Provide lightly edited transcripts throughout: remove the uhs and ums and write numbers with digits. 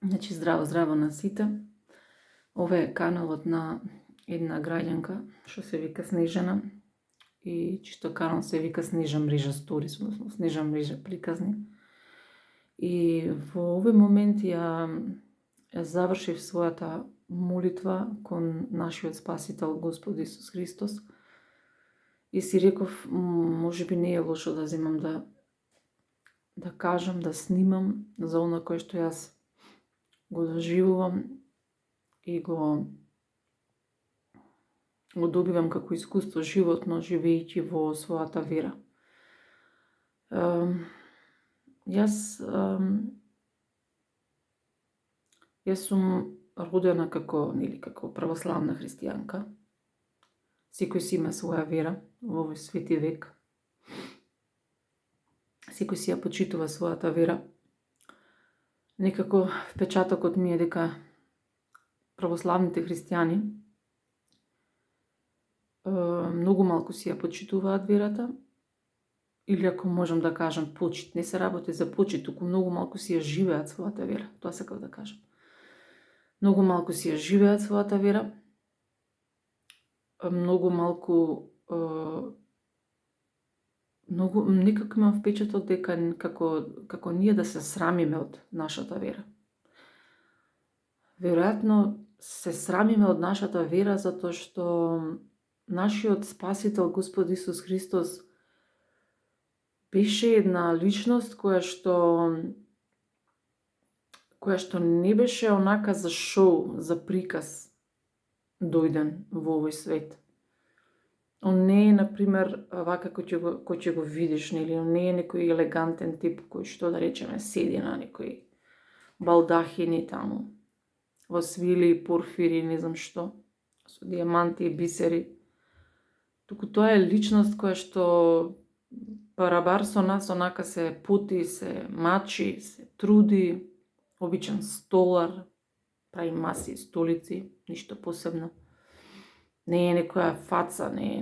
Значи, здраво на сите. Ова е каналот на една граѓанка што се вика Снежана и чисто канал се вика Снежа мрежа сторис, односно Снежа мрежа приказни. И во овој момент ја завршив својата молитва кон нашиот Спасител Господ Исус Христос и си реков, можеби не е лошо да земам да кажам, да снимам за она кое што јас го доживувам и го добивам како искуство животно, живејќи во својата вера. Јас сум родена како православна христијанка. Секој си има своја вера во овој свети век. Секој си ја почитува својата вера. Некако впечатокот ми е дека православните христијани многу малку си ја почитуваат верата, или ако можам да кажам почит, не се работи за почит, туку многу малку си ја живеат својата вера, тоа сакав да кажам. Многу малку си ја живеат својата вера, многу малку некако имам впечаток дека како ние да се срамиме од нашата вера. Веројатно се срамиме од нашата вера затоа што нашиот Спасител Господ Исус Христос беше една личност која што не беше онака за шоу, за приказ дојден во овој свет. Он не е, например, вака кој ќе го видиш, нели, он не е некој елегантен тип кој што, да речеме, седи на некој балдахини таму, во свили, порфири, не знам што, со дијаманти и бисери. Туку тоа е личност која што барабар со нас онака се пути, се мачи, се труди, обичен столар, прави маси и столици, ништо посебно. Не е некоја фаца, не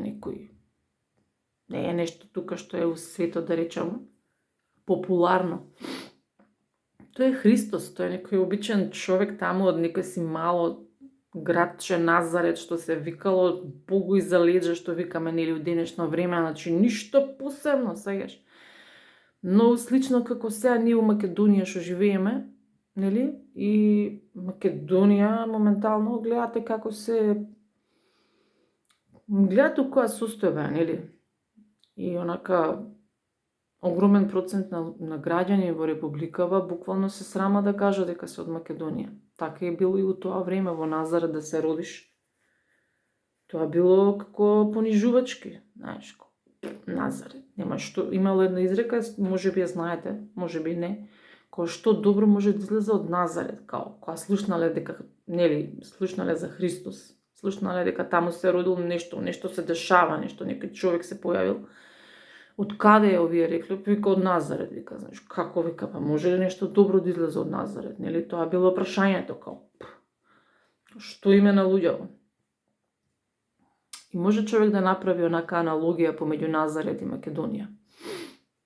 е нешто тука што е у светот, да речам, популарно. Тој е Христос, тој е некој обичен човек таму од некој си мало градче Назарет, што се викало Богу иза леđа, што викаме нели у денешно време, значи ништо посебно, сеќаш. Но слично како сега ние у Македонија што живееме, нели? И Македонија моментално гледате како се гледате у која состојба, нели? И онака огромен процент на граѓани во републикава буквално се срама да кажа дека се од Македонија. Така е било и у тоа време во Назарет да се родиш. Тоа било како понижувачки, знаеш, Назарет. Нема што, имало една изрека, можеби ја знаете, можеби не, кој што добро може да излезе од Назарет, кога слушнале дека, нели, слушнале за Христос, слушнале дека таму се родил нешто се дешава, некој човек се појавил. Од каде е овие рекле? Вика од Назарет, вика, знаеш, како вика, па може ли нешто добро да излезе од Назарет, нели? Тоа било прашањето, што име на луѓето. И може човек да направи онака аналогија помеѓу Назарет и Македонија.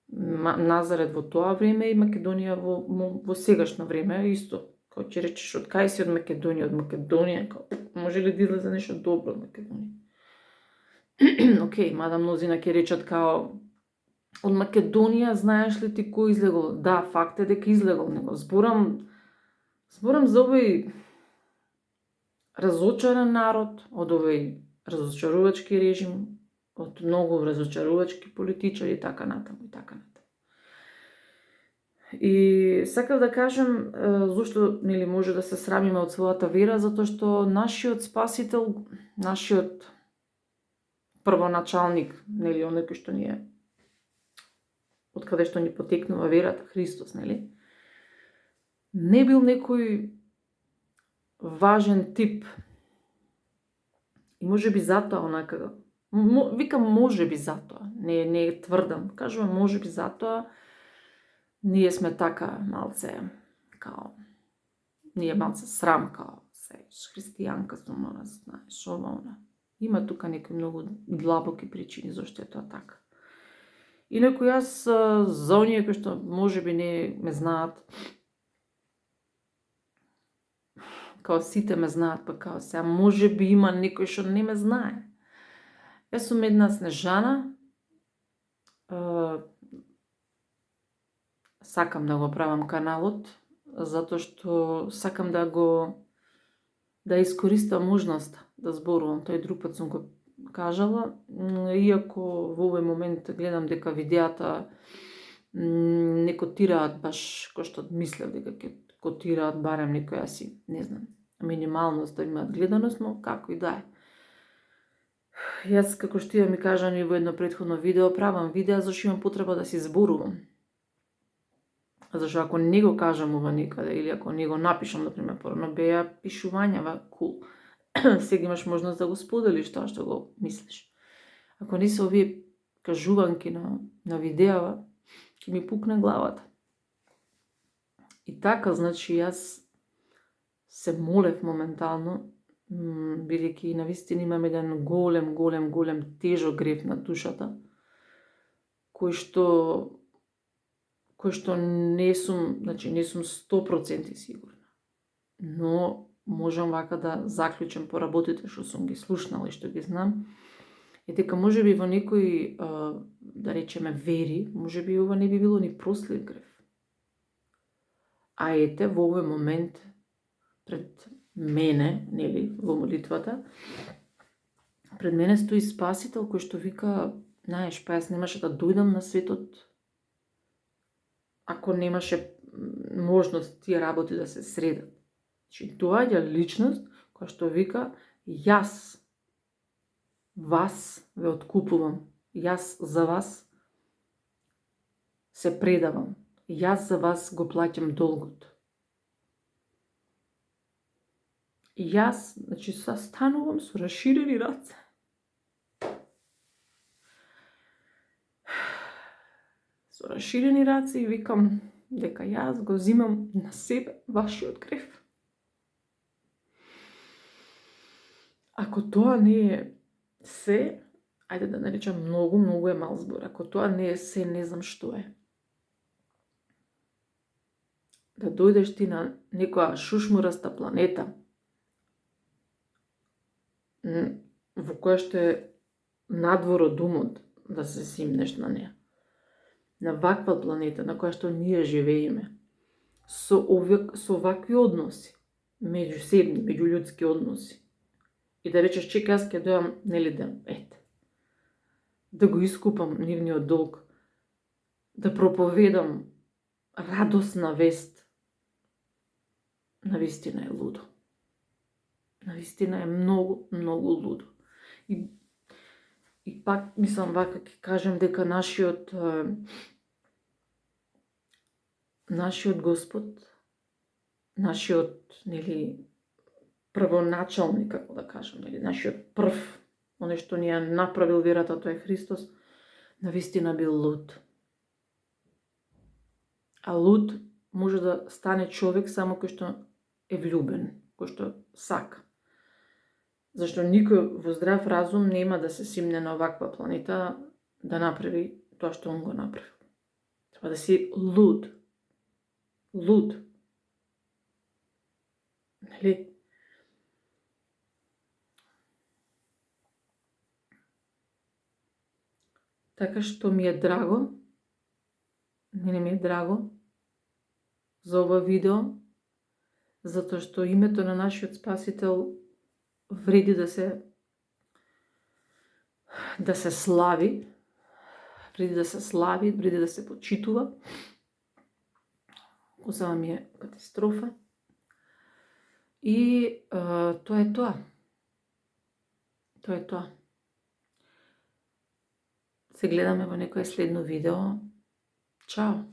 Назарет во тоа време и Македонија во сегашно време исто. Кој ќе речеш од кај си од Македонија, може ли да излезе нешто добро од Македонија? Океј, мада мнозина ќе речат као од Македонија, знаеш ли ти кој излегол? Да, факт е дека излегол, него зборам за овој разочаран народ, од овој разочарувачки режим, од многу разочарувачки политичари и така натаму. И сакав да кажам зошто нели може да се срамиме од својата вера, затоа што нашиот Спасител, нашиот првоначалник, нели, оној кој што ни е од каде што ни потекнува верата, Христос, нели? Не бил некој важен тип. И можеби затоа онака, викам можеби затоа, не тврдам, кажувам можеби затоа, ние сме така малце, ние малце срам, христијанка сум, знаеш, ова. Има тука некои многу длабоки причини зашто е тоа така. Инаку јас за оние кои што можеби не ме знаат, као сите ме знаат, па као сега може би има некој што не ме знае. Јас сум една Снежана, сакам да го правам каналот, затоа што сакам да искористам можноста да зборувам. Тој друг пат сум го кажала, иако во овој момент гледам дека видеата не котираат баш кој што мислев дека ќе котираат, барем некоја си, не знам, минималност да имаат гледаност, но како и да е. Јас, како што ја ми кажани во едно претходно видео, правам видеа зашто имам потреба да си зборувам. Зашто ако не го кажам ова некаде, или ако не го напишам, например, порано беа пишувањава, кул. Сега имаш можност да го споделиш тоа што го мислиш. Ако не се овие кажуванки на видеава, ќе ми пукне главата. И така, значи, јас се молев моментално, бидејќи навистина имам еден голем тежок грев на душата, кој што не сум, значи не сум 100% сигурна. Но можам вака да заклучам по работите што сум ги слушнала и што ги знам, е дека можеби во некои, да речеме, вери, можеби ова не би било ни прослив грев. А ете, во овој момент, пред мене, нели, во молитвата, пред мене стои Спасител кој што вика, знаеш, па јас немаше да дојдам на светот ако немаше можност тие работи да се средат. Значи, доаѓа личност која што вика, јас вас ве откупувам, јас за вас се предавам, јас за вас го плаќам долгот. И јас, значи, станувам со расширени раце. Со расширени раце и викам дека јас го зимам на себе вашиот грев. Ако тоа не е се, ајде да наречам многу е мал збор, ако тоа не е се, не знам што е. Да дојдеш ти на некоја шушмураста планета, во која што е надвор од умот, да се симнеш на неа. На ваква планета, на која што ние живееме, со вакви односи, меѓусебни, меѓулюдски односи. И да речеш, чека, јас ќе дојам, нели, да го искупам нивниот долг, да проповедам радосна вест, навистина е лудо. Навистина е многу лудо. И пак, мислам, вака ќе кажем дека нашиот Господ, нашиот, нели, првоначалник, како да кажем, нели, нашиот прв, оној што ни ја направил верата, тоа е Христос, навистина бил луд. А луд може да стане човек само кој што е влюбен, кој што сака. Зашто никој во здрав разум нема да се симне на оваква планета да направи тоа што он го направил. Треба да си луд. Луд. Нели? Така што ми е драго, мене ми е драго за ова видео, затоа што името на нашиот Спасител вреди да се слави, вреди да се почитува. Косава ми е катастрофа. И тоа е тоа. Тоа е тоа. Се гледаме во некое следно видео. Чао!